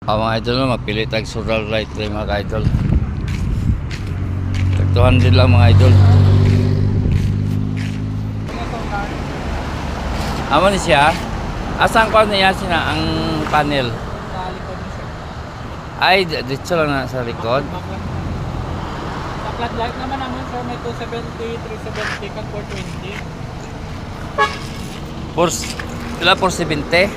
Mga idol no, magpili tag solar light rin mga ka-idol. Tag 200 lang mga idol. Amo ni siya. Asang ko niya sina ang panel? Sa likod niya, sir. Ay, dito lang na sa likod. Sa floodlight naman naman, sir, may 270, 370, kag 420. Pila 470?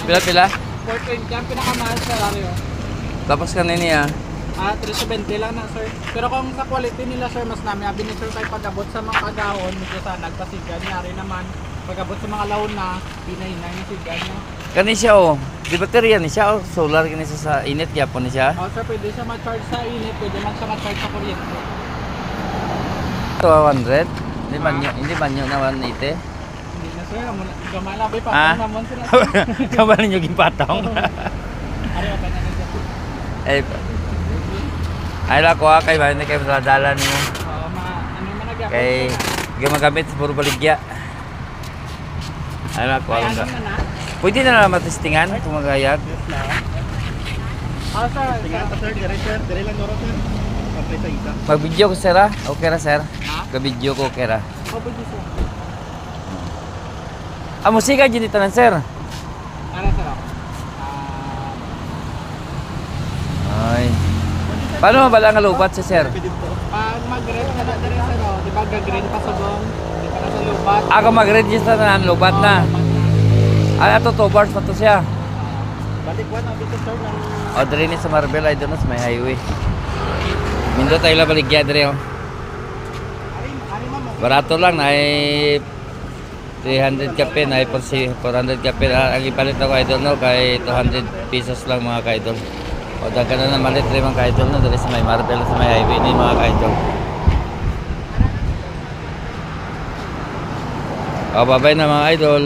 Pila? 420 ang pinakamahal sa Rario. Tapos kanini ah. 370 lang na, sir. Pero kung sa quality nila, sir, mas namin abi ni sir kay pag-abot sa mga kagahon, medyo sa nagpasigan nyari naman. Pag-abot sa mga laon na, pinahinay na sigan niya. Kani siya oh. Di baterya ni siya oh. Solar kani siya sa init gyapon ni siya. Sir, pwede siya ma-charge sa init, pwede man siya ma-charge sa kuryente. 200. Hindi man yun na 180. Hindi na, sir. Gamala ba Ah? pa naman sila. Kaman ninyo gipatong. Ari pa na nila. Ay la ko kay ba ni kay dala nimo. Ano man nagyapon. Kay gumagamit sa puro baligya. Ay la ko Ay, lang. ano na? Pwede na lang matestingan kung magayag. Sir. Tingnan pa sir, dire lang doro sir. Kapre sa isa. Mag-video ko sir ah. Okay ra sir. Ha? Ka-video ko okay ra. Pwede sir. Musika dyan dito lang sir. Ano sir? Ay. Paano mabala nga lubat si sir? Pag mag-green ka na din sir, di ba ga-green pa sa dong? Di pa na sa lubat. Ako mag-register na ang lubat na. Ay ato 2 bars pa to siya. Balik one abi to sir ng O diri ni sa Marbel ay doon sa may highway. Mindo tayo la baligya diri oh. ari ma'am. Barato lang na ay 300 kape na ay 400 kape ang ipalit ako idol no kay 200 pesos lang mga ka-idol. O dagan na malit rin mga ka-idol no diri sa may Marbel sa may highway ni mga ka-idol. O bye-bye na mga idol.